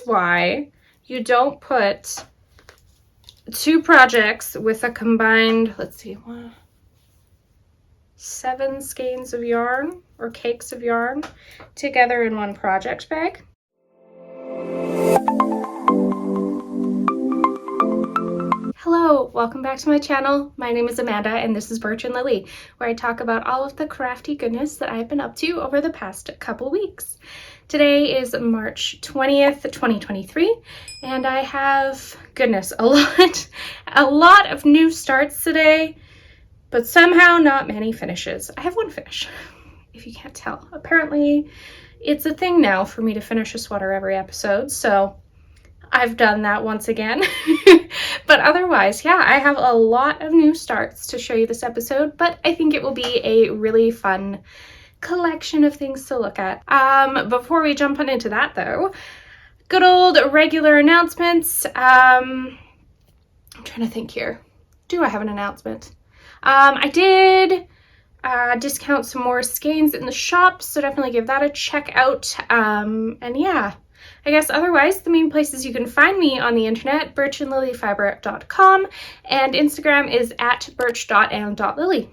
why you don't put 2 projects with a combined, let's see, 7 skeins of yarn or cakes of yarn together in one project bag. Hello, welcome back to my channel. My name is Amanda and this is Birch and Lily, where I talk about all of the crafty goodness that I've been up to over the past couple weeks. Today is March 20th, 2023, and I have, goodness, a lot of new starts today, but somehow not many finishes. I have one finish, if you can't tell. Apparently, it's a thing now for me to finish a sweater every episode, so I've done that once again. But otherwise, yeah, I have a lot of new starts to show you this episode, but I think it will be a really fun collection of things to look at. Before we jump on into that though, good old regular announcements. I'm trying to think here. Do I have an announcement? I did discount some more skeins in the shop, so definitely give that a check out. And yeah, I guess otherwise, the main places you can find me on the internet, birchandlilyfiber.com, and Instagram is at birch.and.lily.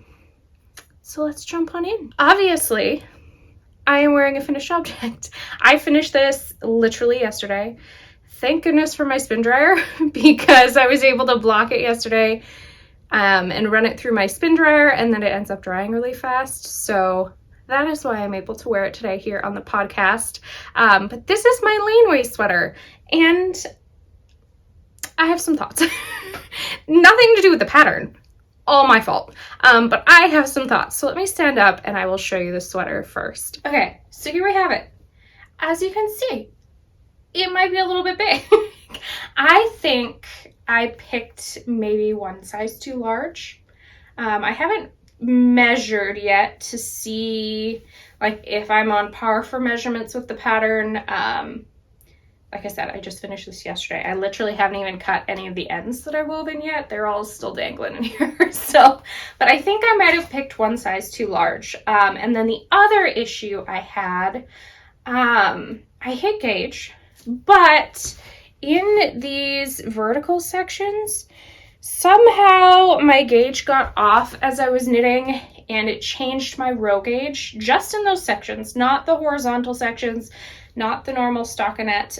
So let's jump on in. Obviously, I am wearing a finished object. I finished this literally yesterday. Thank goodness for my spin dryer, because I was able to block it yesterday and run it through my spin dryer, and then it ends up drying really fast. So that is why I'm able to wear it today here on the podcast. But this is my Laneway sweater, and I have some thoughts. Nothing to do with the pattern. All my fault. But I have some thoughts. So let me stand up and I will show you the sweater first. Okay, so here we have it. As you can see, it might be a little bit big. I think I picked maybe one size too large. I haven't measured yet to see like if I'm on par for measurements with the pattern. Like I said, I just finished this yesterday. I literally haven't even cut any of the ends that I've woven yet. They're all still dangling in here. So, but I think I might have picked one size too large. And then the other issue I had, I hit gauge, but in these vertical sections, somehow my gauge got off as I was knitting and it changed my row gauge just in those sections, not the horizontal sections, not the normal stockinette,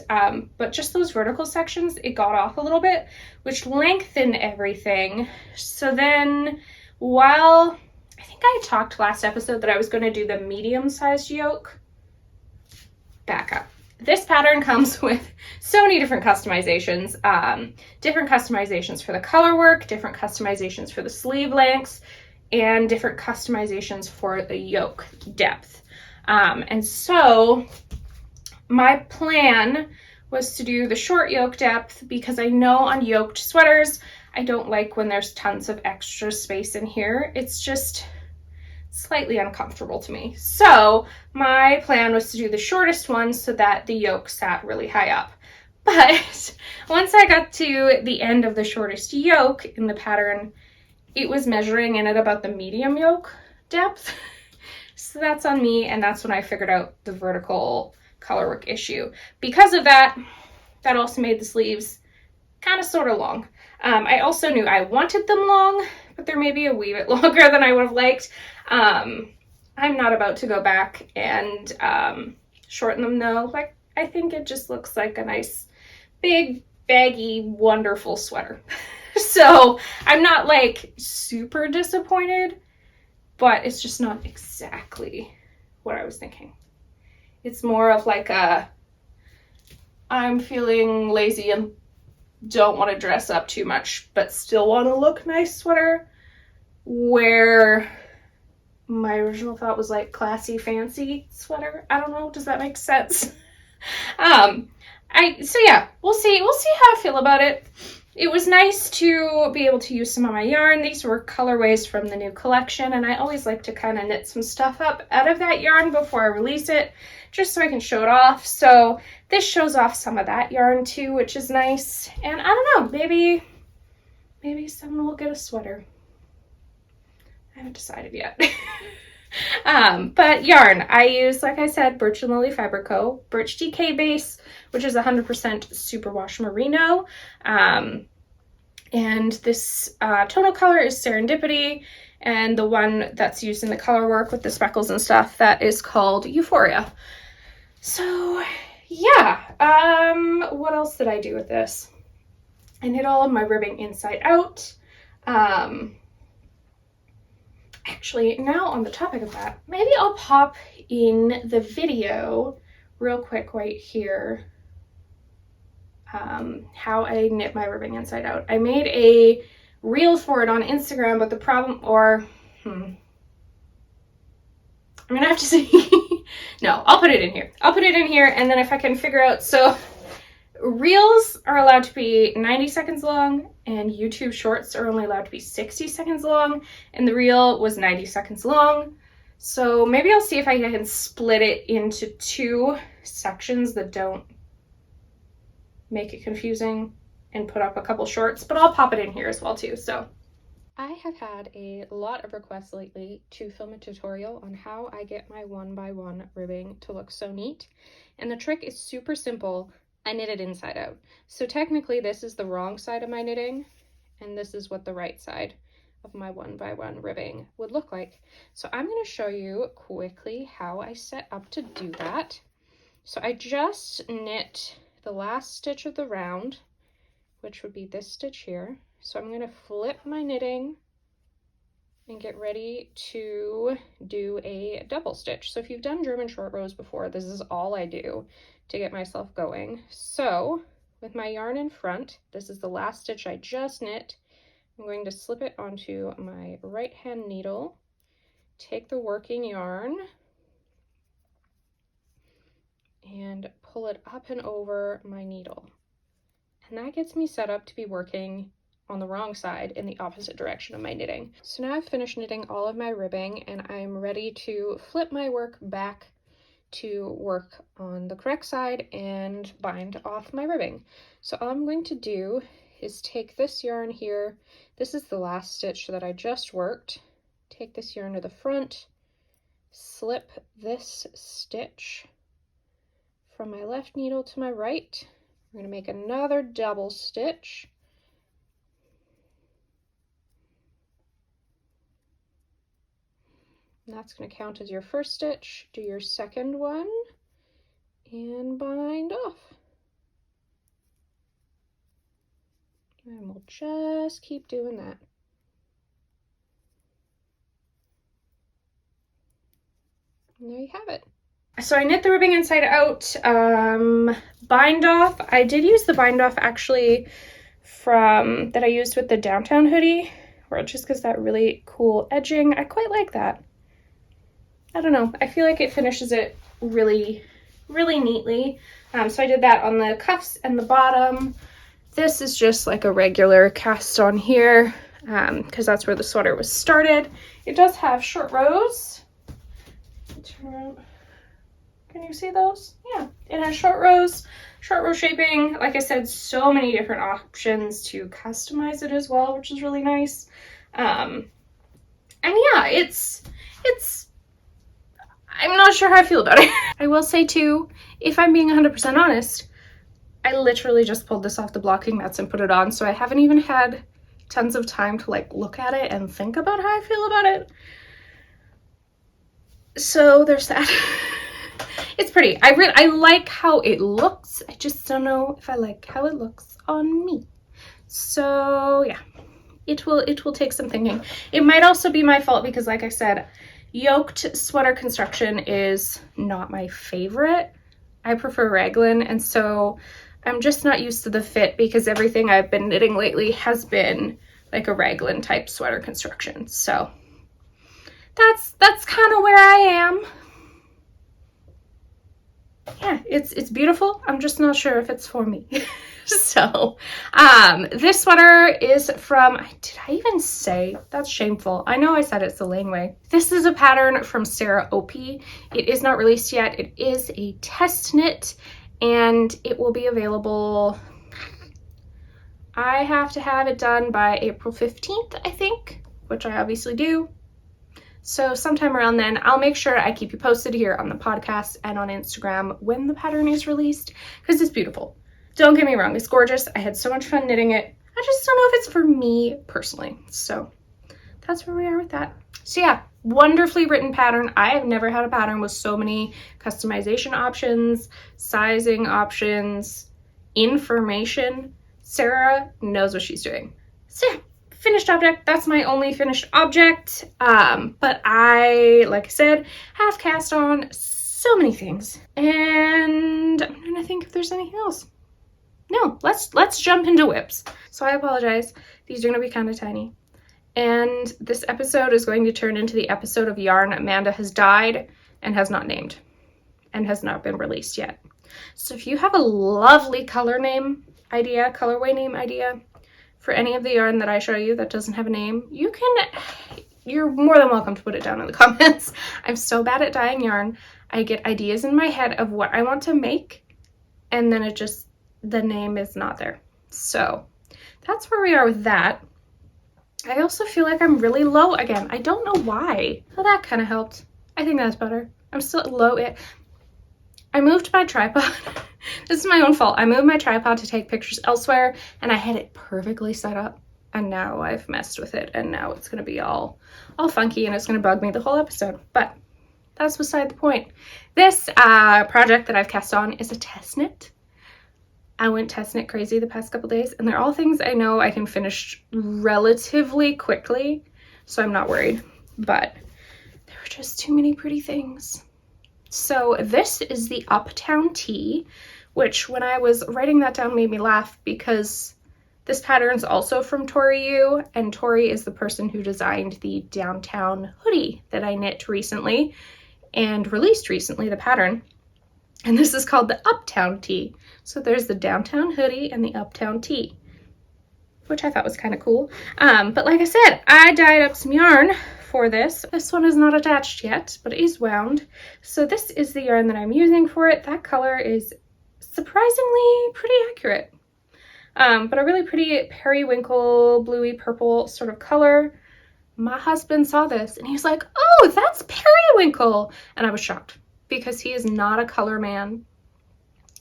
but just those vertical sections. It got off a little bit, which lengthened everything. So then while I think I talked last episode that I was going to do the medium-sized yoke, back up. This pattern comes with so many different customizations, different customizations for the color work, different customizations for the sleeve lengths, and different customizations for the yoke depth. And so my plan was to do the short yoke depth because I know on yoked sweaters, I don't like when there's tons of extra space in here. It's just slightly uncomfortable to me. So my plan was to do the shortest one so that the yoke sat really high up. But once I got to the end of the shortest yoke in the pattern, it was measuring in at about the medium yoke depth. So that's on me, and that's when I figured out the vertical color work issue. Because of that, that also made the sleeves kind of sort of long. I also knew I wanted them long, but they're maybe a wee bit longer than I would have liked. I'm not about to go back and shorten them though. Like, I think it just looks like a nice, big, baggy, wonderful sweater. So I'm not like super disappointed, but it's just not exactly what I was thinking. It's more of like a, I'm feeling lazy and don't want to dress up too much, but still want to look nice sweater, where my original thought was like classy, fancy sweater. I don't know. Does that make sense? So yeah, we'll see how I feel about it. It was nice to be able to use some of my yarn. These were colorways from the new collection, and I always like to kind of knit some stuff up out of that yarn before I release it, just so I can show it off. So this shows off some of that yarn too, which is nice. And I don't know, maybe someone will get a sweater. I haven't decided yet. But yarn, I use, like I said, Birch and Lily Fiber Co. Birch DK base, which is 100% superwash merino. And this tonal color is Serendipity, and the one that's used in the color work with the speckles and stuff, that is called Euphoria. So yeah, what else did I do with this? I knit all of my ribbing inside out. Actually, now on the topic of that, maybe I'll pop in the video real quick right here, how I knit my ribbing inside out. I made a reel for it on Instagram, but the problem, I'm gonna have to see. No, I'll put it in here. I'll put it in here, and then if I can figure out, so reels are allowed to be 90 seconds long, and YouTube shorts are only allowed to be 60 seconds long, and the reel was 90 seconds long. So maybe I'll see if I can split it into 2 sections that don't make it confusing and put up a couple shorts, but I'll pop it in here as well too. So I have had a lot of requests lately to film a tutorial on how I get my 1x1 ribbing to look so neat, and the trick is super simple. I knit it inside out. So technically this is the wrong side of my knitting, and this is what the right side of my 1x1 ribbing would look like. So I'm going to show you quickly how I set up to do that. So I just knit the last stitch of the round, which would be this stitch here. So I'm going to flip my knitting and get ready to do a double stitch. So if you've done German short rows before, this is all I do to get myself going. So with my yarn in front, this is the last stitch I just knit. I'm going to slip it onto my right hand needle, take the working yarn, and pull it up and over my needle. And that gets me set up to be working on the wrong side in the opposite direction of my knitting. So now I've finished knitting all of my ribbing, and I'm ready to flip my work back to work on the correct side and bind off my ribbing. So all I'm going to do is take this yarn here. This is the last stitch that I just worked. Take this yarn to the front, slip this stitch from my left needle to my right. We're going to make another double stitch. And that's going to count as your first stitch. Do your second one and bind off. And we'll just keep doing that. And there you have it. So I knit the ribbing inside out. Bind off, I did use the bind off actually from that I used with the downtown hoodie, where it just gives that really cool edging. I quite like that. I don't know, I feel like it finishes it really, really neatly. So I did that on the cuffs and the bottom. This is just like a regular cast on here, because that's where the sweater was started. It does have short rows. Turn around. Can you see those? Yeah, it has short row shaping. Like I said, so many different options to customize it as well, which is really nice. And yeah, it's I'm not sure how I feel about it. I will say too, if I'm being 100% honest, I literally just pulled this off the blocking mats and put it on, so I haven't even had tons of time to like look at it and think about how I feel about it. So there's that. It's pretty. I like how it looks. I just don't know if I like how it looks on me. So yeah, it will take some thinking. It might also be my fault because, like I said, yoked sweater construction is not my favorite. I prefer raglan, and so I'm just not used to the fit because everything I've been knitting lately has been like a raglan type sweater construction. So that's kind of where I am. Yeah, it's beautiful. I'm just not sure if it's for me. So this sweater is from, did I even say? That's shameful. I know I said it's the Laneway. This is a pattern from Sarah Opie. It is not released yet. It is a test knit, and it will be available. I have to have it done by April 15th, I think, which I obviously do. So sometime around then, I'll make sure I keep you posted here on the podcast and on Instagram when the pattern is released, because it's beautiful. Don't get me wrong, it's gorgeous. I had so much fun knitting it. I just don't know if it's for me personally. So that's where we are with that. So yeah, wonderfully written pattern. I have never had a pattern with so many customization options, sizing options, information. Sarah knows what she's doing. So yeah, finished object. That's my only finished object. But I, like I said, have cast on so many things, and I'm trying to think if there's anything else. No, let's jump into whips. So I apologize. These are going to be kind of tiny. And this episode is going to turn into the episode of yarn Amanda has dyed and has not named and has not been released yet. So if you have a lovely colorway name idea for any of the yarn that I show you that doesn't have a name, you're more than welcome to put it down in the comments. I'm so bad at dyeing yarn. I get ideas in my head of what I want to make, and then the name is not there. So that's where we are with that. I also feel like I'm really low again. I don't know why. So that kind of helped. I think that's better. I'm still low. I moved my tripod. This is my own fault. I moved my tripod to take pictures elsewhere, and I had it perfectly set up, and now I've messed with it, and now it's going to be all funky, and it's going to bug me the whole episode. But that's beside the point. This project that I've cast on is a test knit. I went test knit crazy the past couple days, and they're all things I know I can finish relatively quickly, so I'm not worried. But there were just too many pretty things. So this is the Uptown Tee, which when I was writing that down made me laugh because this pattern's also from Tori Yu, and Tori is the person who designed the downtown hoodie that I knit recently and released recently, the pattern. And this is called the Uptown Tee. So there's the downtown hoodie and the Uptown Tee, which I thought was kind of cool. But like I said, I dyed up some yarn for this. This one is not attached yet, but it is wound. So this is the yarn that I'm using for it. That color is surprisingly pretty accurate. But a really pretty periwinkle, bluey purple sort of color. My husband saw this and he was like, "Oh, that's periwinkle." And I was shocked because he is not a color man.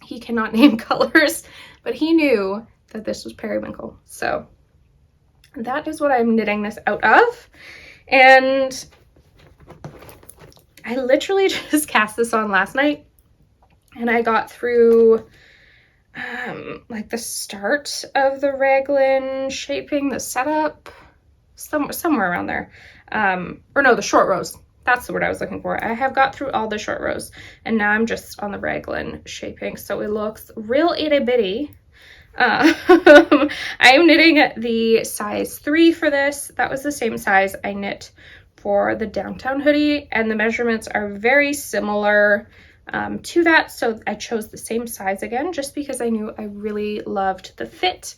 He cannot name colors, but he knew that this was periwinkle. So that is what I'm knitting this out of. And I literally just cast this on last night, and I got through like the start of the raglan shaping, the setup, somewhere around there. Or no, the short rows. That's the word I was looking for. I have got through all the short rows, and now I'm just on the raglan shaping, so it looks real itty bitty. I am knitting the size 3 for this. That was the same size I knit for the downtown hoodie, and the measurements are very similar to that, so I chose the same size again just because I knew I really loved the fit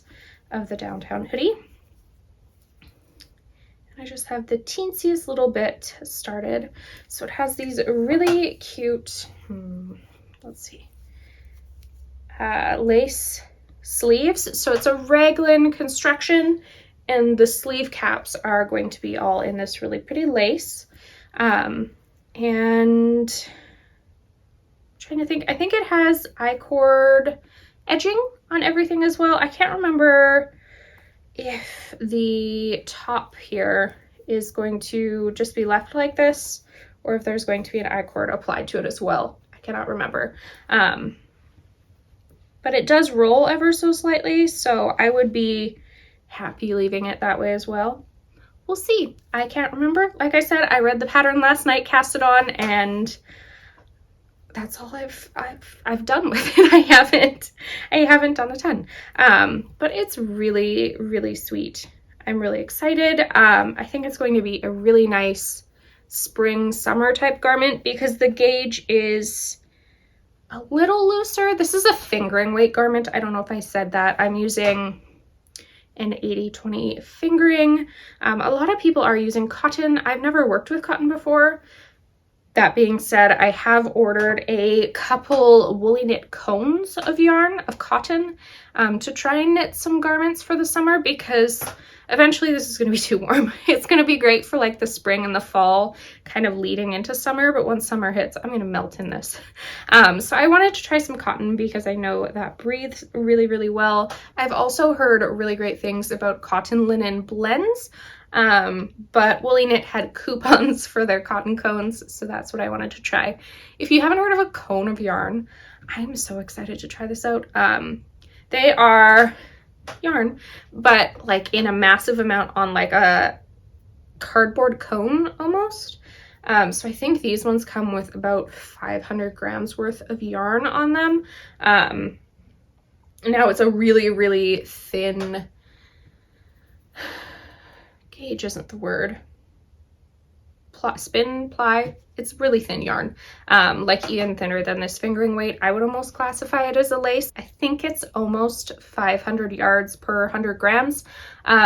of the downtown hoodie. I just have the teensiest little bit started. So it has these really cute, let's see, lace sleeves. So it's a raglan construction, and the sleeve caps are going to be all in this really pretty lace. And I'm trying to think, I think it has I-cord edging on everything as well. I can't remember if the top here is going to just be left like this or if there's going to be an I-cord applied to it as well. I cannot remember. But it does roll ever so slightly, so I would be happy leaving it that way as well. We'll see. I can't remember. Like I said, I read the pattern last night, cast it on, and that's all I've done with it. I haven't done a ton. But it's really, really sweet. I'm really excited. I think it's going to be a really nice spring summer type garment because the gauge is a little looser. This is a fingering weight garment. I don't know if I said that. I'm using an 80-20 fingering. A lot of people are using cotton. I've never worked with cotton before. That being said, I have ordered a couple woolly knit cones of yarn, of cotton, to try and knit some garments for the summer because Eventually this is going to be too warm. It's going to be great for like the spring and the fall, kind of leading into summer, but once summer hits, I'm going to melt in this. So I wanted to try some cotton because I know that breathes really, really well. I've also heard really great things about cotton linen blends, but Woolly Knit had coupons for their cotton cones, so that's what I wanted to try. If you haven't heard of a cone of yarn, I'm so excited to try this out. They are yarn, but like in a massive amount on like a cardboard cone almost. So I think these ones come with about 500 grams worth of yarn on them. Now it's a really, really thin, gauge isn't the word, spin ply. It's really thin yarn, like even thinner than this fingering weight. I would almost classify it as a lace. I think it's almost 500 yards per 100 grams.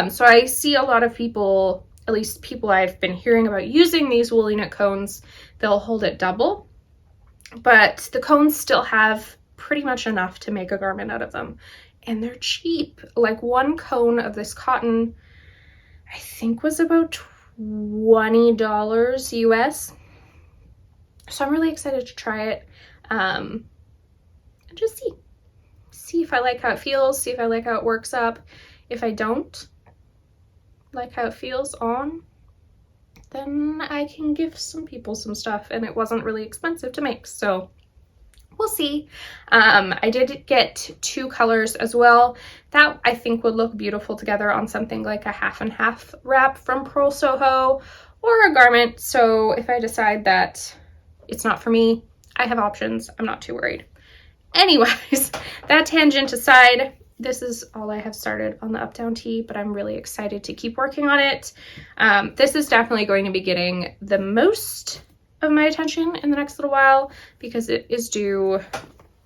So I see a lot of people, at least people I've been hearing about using these Woolly Knit cones, they'll hold it double, but the cones still have pretty much enough to make a garment out of them. And they're cheap. Like one cone of this cotton, I think was about $20 US. So I'm really excited to try it and just see if I like how it feels, see if I like how it works up. If I don't like how it feels on, then I can give some people some stuff, and it wasn't really expensive to make, so we'll see. I did get 2 colors as well. That I think would look beautiful together on something like a half and half wrap from Pearl Soho or a garment. So if I decide that it's not for me, I have options. I'm not too worried. Anyways, that tangent aside, this is all I have started on the Uptown Tee, but I'm really excited to keep working on it. This is definitely going to be getting the most of my attention in the next little while because it is due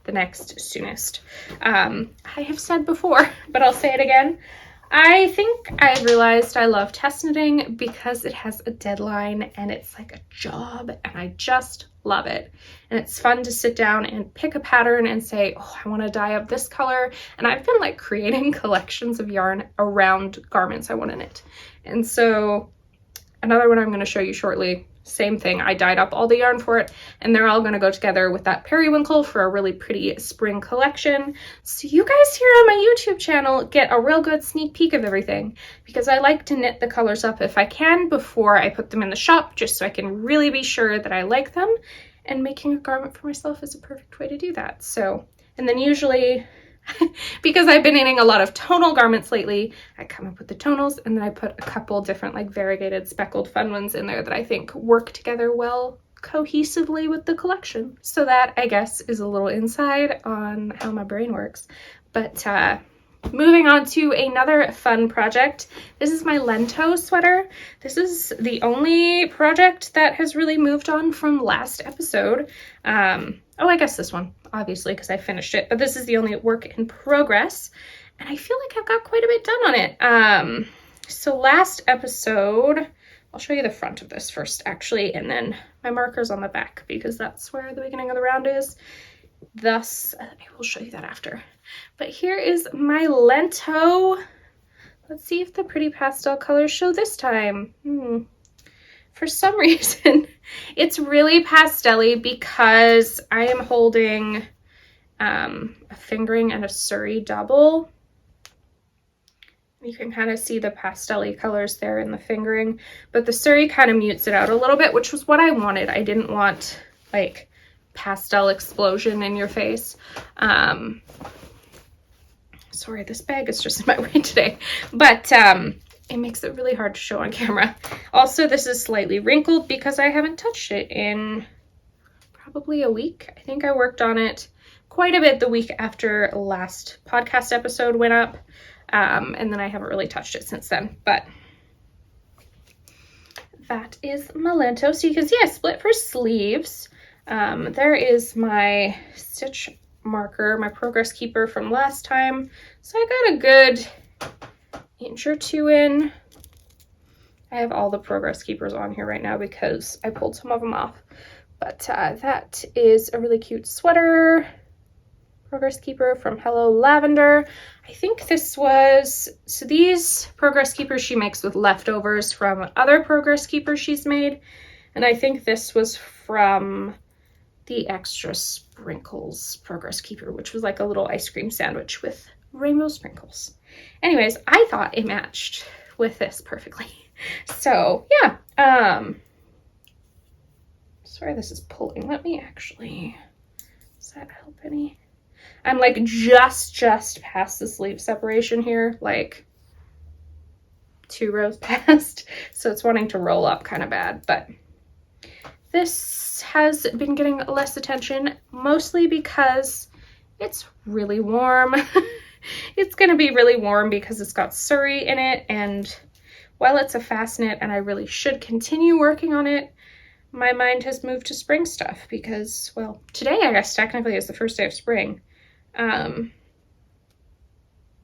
the next soonest. I have said before, but I'll say it again. I think I realized I love test knitting because it has a deadline and it's like a job, and I just love it. And it's fun to sit down and pick a pattern and say, oh, I want to dye up this color. And I've been like creating collections of yarn around garments I want to knit. And so another one I'm going to show you shortly, same thing. I dyed up all the yarn for it, and they're all going to go together with that periwinkle for a really pretty spring collection. So you guys here on my YouTube channel get a real good sneak peek of everything, because I like to knit the colors up if I can before I put them in the shop, just so I can really be sure that I like them, and making a garment for myself is a perfect way to do that. So, and then usually because I've been knitting a lot of tonal garments lately, I come up with the tonals, and then I put a couple different like variegated speckled fun ones in there that I think work together well cohesively with the collection. So that, I guess, is a little insight on how my brain works. But moving on to another fun project. This is my Lento sweater. This is the only project that has really moved on from last episode. Oh, I guess this one, obviously, because I finished it, but this is the only work in progress, and I feel like I've got quite a bit done on it. So last episode, I'll show you the front of this first, actually, and then my marker's on the back, because that's where the beginning of the round is. Thus, I will show you that after. But here is my Lento. Let's see if the pretty pastel colors show this time. For some reason, it's really pastel-y because I am holding a fingering and a Suri double. You can kind of see the pastel-y colors there in the fingering, but the Suri kind of mutes it out a little bit, which was what I wanted. I didn't want like pastel explosion in your face. Sorry, this bag is just in my way today, but it makes it really hard to show on camera. Also, this is slightly wrinkled because I haven't touched it in probably a week. I think I worked on it quite a bit the week after last podcast episode went up, and then I haven't really touched it since then, but that is my Lento. So you can see I split for sleeves. There is my stitch marker, my progress keeper from last time. So I got a good inch or 2 in. I have all the progress keepers on here right now because I pulled some of them off. But that is a really cute sweater progress keeper from Hello Lavender. I think this was, so these Progress Keepers she makes with leftovers from other Progress Keepers she's made. And I think this was from the Extra Sprinkles Progress Keeper, which was like a little ice cream sandwich with rainbow sprinkles. Anyways, I thought it matched with this perfectly. So yeah, sorry this is pulling. Let me actually, does that help any? I'm like just past the sleeve separation here, like 2 rows past. So it's wanting to roll up kind of bad, but this has been getting less attention, mostly because it's really warm. It's gonna be really warm because it's got Suri in it, and while it's a fast knit and I really should continue working on it, my mind has moved to spring stuff because, well, today I guess technically is the first day of spring.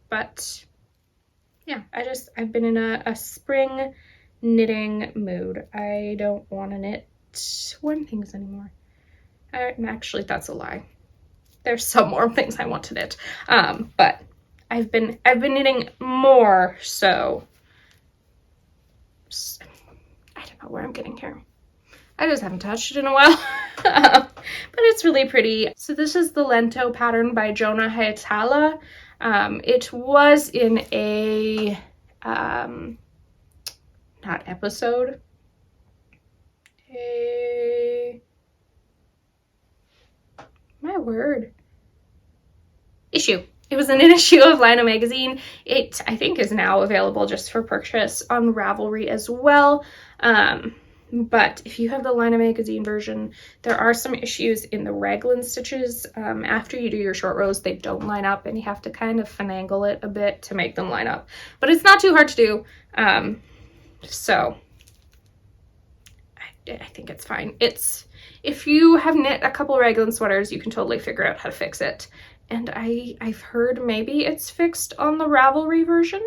But yeah, I've been in a spring knitting mood. I don't want to knit warm things anymore. Actually, that's a lie. There's some warm things I want to knit. But I've been knitting more, so I don't know where I'm getting here. I just haven't touched it in a while. But it's really pretty. So this is the Lento pattern by Jonna Hietala. It was in a, not episode, my word, issue. It was in an issue of Laneway magazine. It, I think, is now available just for purchase on Ravelry as well. But if you have the Laneway magazine version, there are some issues in the raglan stitches. After you do your short rows, they don't line up, and you have to kind of finagle it a bit to make them line up. But it's not too hard to do. So I think it's fine. If you have knit a couple raglan sweaters, you can totally figure out how to fix it. And I've heard maybe it's fixed on the Ravelry version,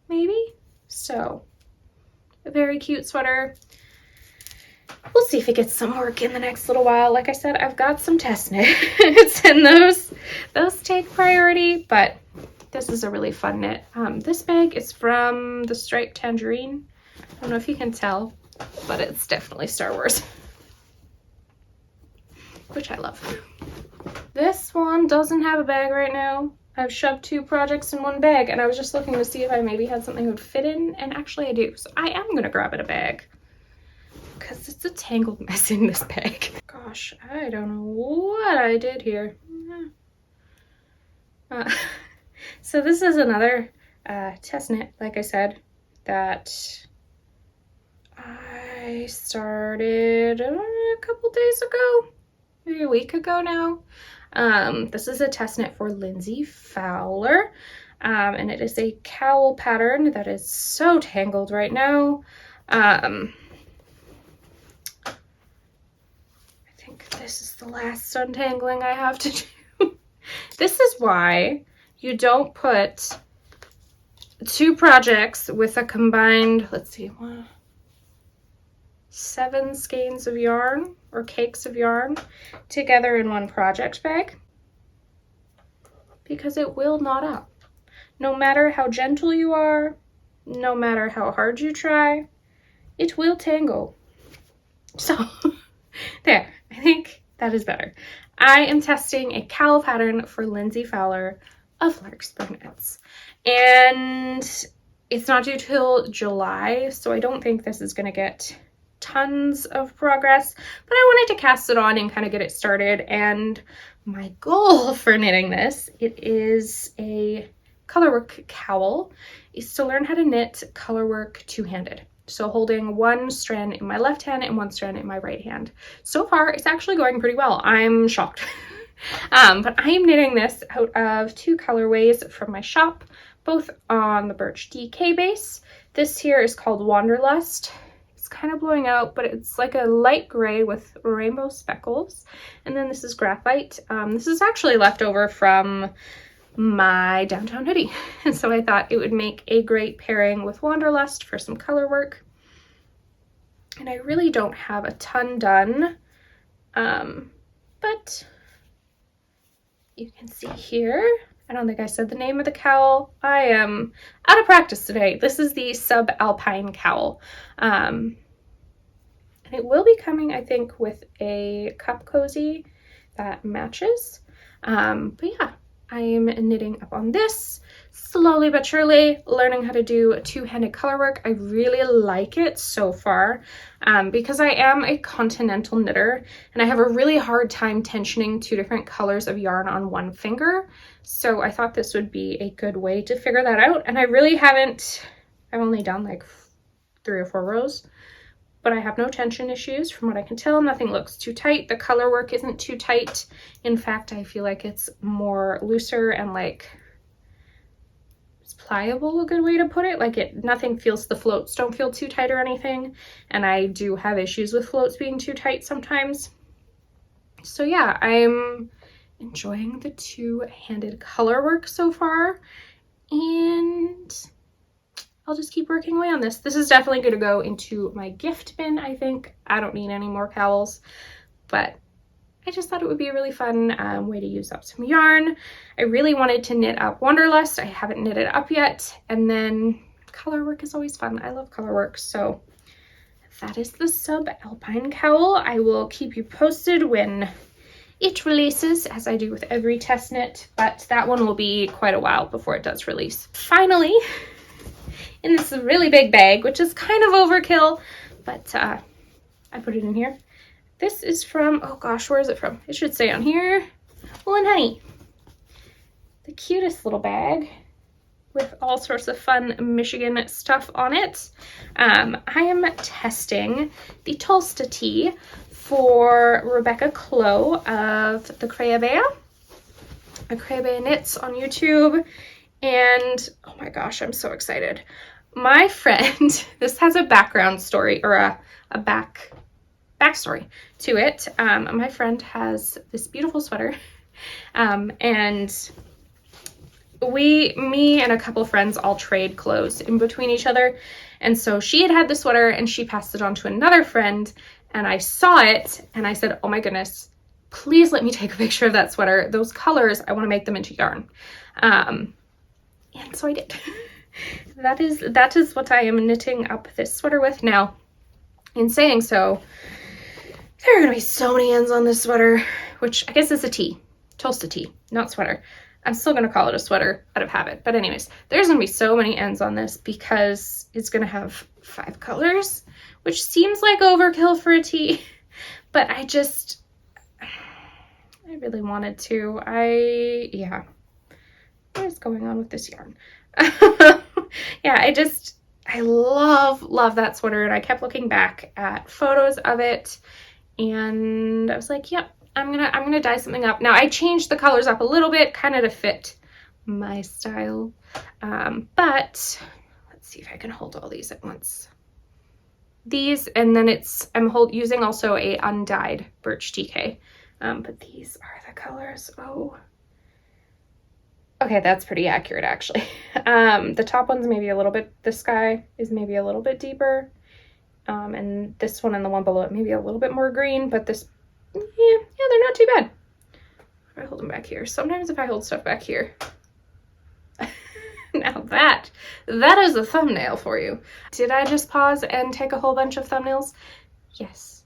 maybe. So a very cute sweater. We'll see if it gets some work in the next little while. Like I said, I've got some test knits and those take priority, but this is a really fun knit. This bag is from the striped tangerine. I don't know if you can tell, but it's definitely Star Wars, which I love. This one doesn't have a bag right now. I've shoved 2 projects in one bag, and I was just looking to see if I maybe had something that would fit in, and actually I do. So I am gonna grab it a bag because it's a tangled mess in this bag. Gosh, I don't know what I did here. So this is another test knit, like I said, that I started a couple days ago, maybe a week ago now. This is a test knit for Lindsey Fowler, and it is a cowl pattern that is so tangled right now. I think this is the last untangling I have to do. This is why you don't put 2 projects with a combined, let's see, 7 skeins of yarn or cakes of yarn together in one project bag, because it will knot up. No matter how gentle you are, no matter how hard you try, it will tangle. So there, I think that is better. I am testing a cowl pattern for Lindsey Fowler of Larkspur Knits, and it's not due till July, so I don't think this is going to get tons of progress, but I wanted to cast it on and kind of get it started. And my goal for knitting this, it is a colorwork cowl, is to learn how to knit colorwork two-handed. So holding one strand in my left hand and one strand in my right hand. So far, it's actually going pretty well. I'm shocked. But I am knitting this out of 2 colorways from my shop, both on the Birch DK base. This here is called Wanderlust. It's kind of blowing out, but it's like a light gray with rainbow speckles. And then this is Graphite. This is actually left over from my downtown hoodie. And so I thought it would make a great pairing with Wanderlust for some color work. And I really don't have a ton done, but you can see here, I don't think I said the name of the cowl. I am out of practice today. This is the Subalpine cowl. And it will be coming, I think, with a cup cozy that matches. But yeah, I am knitting up on this slowly but surely, learning how to do two-handed color work. I really like it so far because I am a continental knitter and I have a really hard time tensioning two different colors of yarn on one finger. So I thought this would be a good way to figure that out. And I really haven't, I've only done like 3 or 4 rows, but I have no tension issues from what I can tell. Nothing looks too tight. The color work isn't too tight. In fact, I feel like it's more looser and like it's pliable, a good way to put it. Like nothing feels, the floats don't feel too tight or anything. And I do have issues with floats being too tight sometimes. So yeah, I'm enjoying the two-handed color work so far. And I'll just keep working away on this. This is definitely going to go into my gift bin, I think. I don't need any more cowls, but I just thought it would be a really fun way to use up some yarn. I really wanted to knit up Wanderlust. I haven't knitted up yet. And then color work is always fun. I love color work. So that is the Subalpine cowl. I will keep you posted when it releases, as I do with every test knit, but that one will be quite a while before it does release. Finally, in this really big bag, which is kind of overkill, but I put it in here. This is from, oh gosh, where is it from? It should say on here, Wool and Honey. The cutest little bag with all sorts of fun Michigan stuff on it. I am testing the Tolsta tee for Rebecca Clow of the Creabea Knits on YouTube. And oh my gosh, I'm so excited. My friend, this has a background story or a backstory to it. My friend has this beautiful sweater, and me and a couple of friends all trade clothes in between each other. And so she had the sweater and she passed it on to another friend, and I saw it and I said, oh my goodness, please let me take a picture of that sweater. Those colors, I want to make them into yarn. And so I did. That is what I am knitting up this sweater with. Now, in saying so, there are going to be so many ends on this sweater, which I guess is a tee, Tulsa tee, not sweater. I'm still going to call it a sweater out of habit. But anyways, there's going to be so many ends on this because it's going to have 5 colors, which seems like overkill for a tee. But I really wanted to. Yeah. What is going on with this yarn? Yeah, I love that sweater, and I kept looking back at photos of it, and I was like, yep, I'm gonna dye something up. Now I changed the colors up a little bit, kind of to fit my style, but let's see if I can hold all these at once. These, and then I'm using also a undyed Birch TK, but these are the colors. Oh. Okay, that's pretty accurate, actually. The top one's maybe a little bit, this guy is maybe a little bit deeper. And this one and the one below it maybe a little bit more green, but this, yeah, they're not too bad. If I hold them back here. Sometimes if I hold stuff back here. Now that is a thumbnail for you. Did I just pause and take a whole bunch of thumbnails? Yes.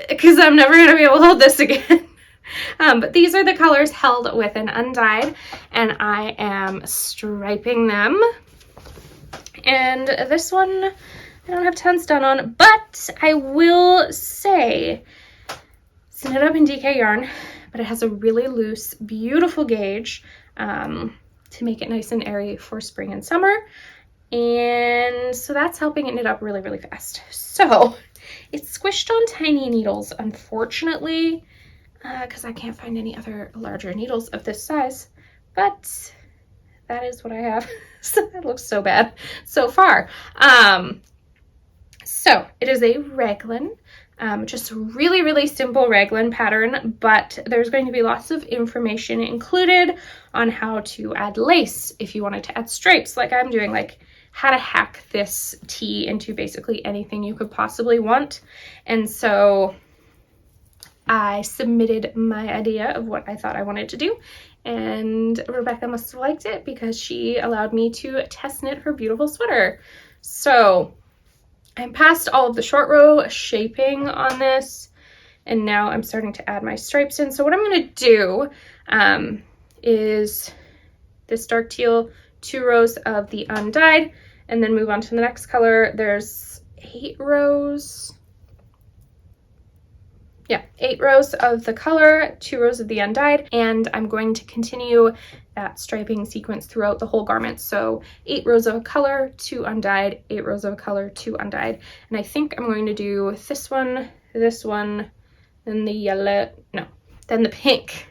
Because I'm never going to be able to hold this again. But these are the colors held with an undyed, and I am striping them. And this one I don't have tons done on, but I will say it's knit up in DK yarn, but it has a really loose, beautiful gauge to make it nice and airy for spring and summer. And so that's helping it knit up really, really fast. So it's squished on tiny needles, unfortunately, because I can't find any other larger needles of this size, but that is what I have. So that looks so bad so far. So it is a raglan, just really, really simple raglan pattern, but there's going to be lots of information included on how to add lace if you wanted to add stripes like I'm doing, like how to hack this tee into basically anything you could possibly want. And so I submitted my idea of what I thought I wanted to do, and Rebecca must have liked it because she allowed me to test knit her beautiful sweater. So I'm past all of the short row shaping on this, and now I'm starting to add my stripes in. So what I'm going to do is this dark teal, 2 rows of the undyed, and then move on to the next color. There's 8 rows. Yeah, 8 rows of the color, 2 rows of the undyed, and I'm going to continue that striping sequence throughout the whole garment. So 8 rows of color, 2 undyed, 8 rows of color, 2 undyed. And I think I'm going to do this one, then the yellow, no, then the pink,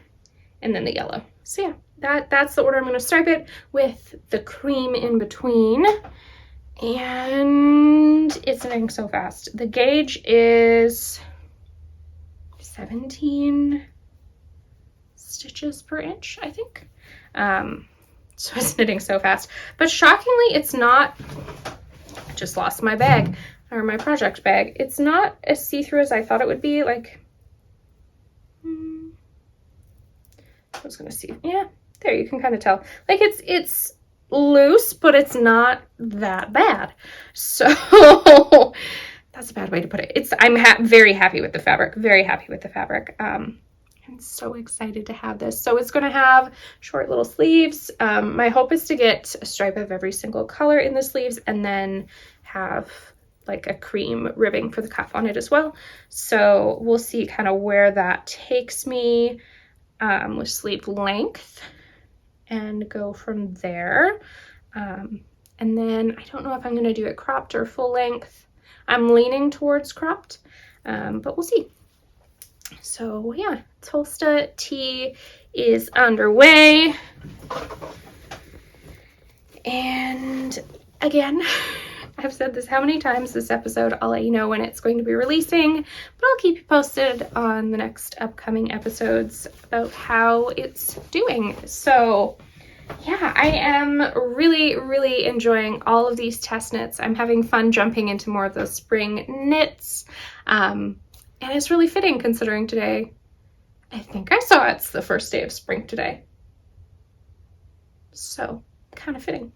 and then the yellow. So yeah, that's the order I'm going to stripe it, with the cream in between. And it's knitting so fast. The gauge is 17 stitches per inch, I think. So it's knitting so fast. But shockingly, it's not, I just lost my bag, or my project bag. It's not as see-through as I thought it would be. Like, I was gonna see, yeah, there, you can kind of tell. Like, it's loose, but it's not that bad. So that's a bad way to put it. I'm very happy with the fabric, very happy with the fabric. I'm so excited to have this. So it's going to have short little sleeves. My hope is to get a stripe of every single color in the sleeves, and then have like a cream ribbing for the cuff on it as well. So we'll see kind of where that takes me with sleeve length, and go from there. And then I don't know if I'm going to do it cropped or full length. I'm leaning towards cropped, but we'll see. So yeah, Tolsta Tee is underway. And again, I've said this how many times this episode, I'll let you know when it's going to be releasing, but I'll keep you posted on the next upcoming episodes about how it's doing. So yeah, I am really, really enjoying all of these test knits. I'm having fun jumping into more of those spring knits. And it's really fitting considering today, I think I saw it's the first day of spring today. So kind of fitting.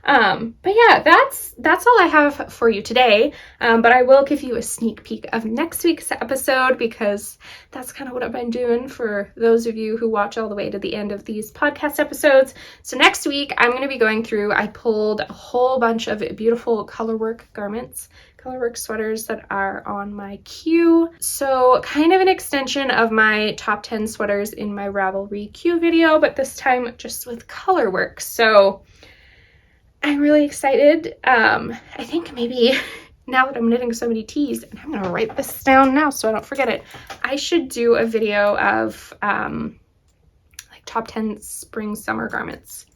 But yeah, that's all I have for you today. But I will give you a sneak peek of next week's episode, because that's kind of what I've been doing for those of you who watch all the way to the end of these podcast episodes. So next week I'm going to be going through, I pulled a whole bunch of beautiful colorwork garments, colorwork sweaters that are on my queue. So kind of an extension of my top 10 sweaters in my Ravelry queue video, but this time just with colorwork. So I'm really excited. I think maybe now that I'm knitting so many tees, and I'm gonna write this down now so I don't forget it, I should do a video of like top 10 spring summer garments.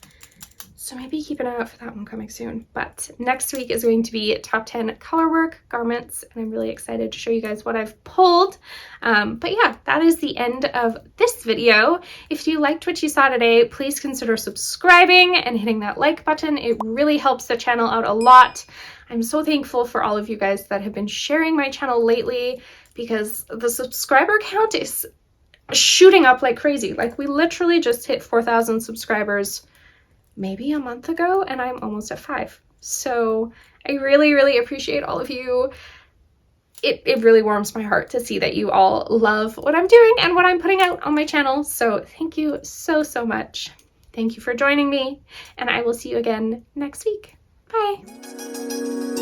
So maybe keep an eye out for that one coming soon. But next week is going to be top 10 colorwork garments, and I'm really excited to show you guys what I've pulled. But yeah, that is the end of this video. If you liked what you saw today, please consider subscribing and hitting that like button. It really helps the channel out a lot. I'm so thankful for all of you guys that have been sharing my channel lately, because the subscriber count is shooting up like crazy. Like, we literally just hit 4,000 subscribers maybe a month ago, and I'm almost at 5. So I really, really appreciate all of you. It really warms my heart to see that you all love what I'm doing and what I'm putting out on my channel. So thank you so, so much. Thank you for joining me, and I will see you again next week. Bye.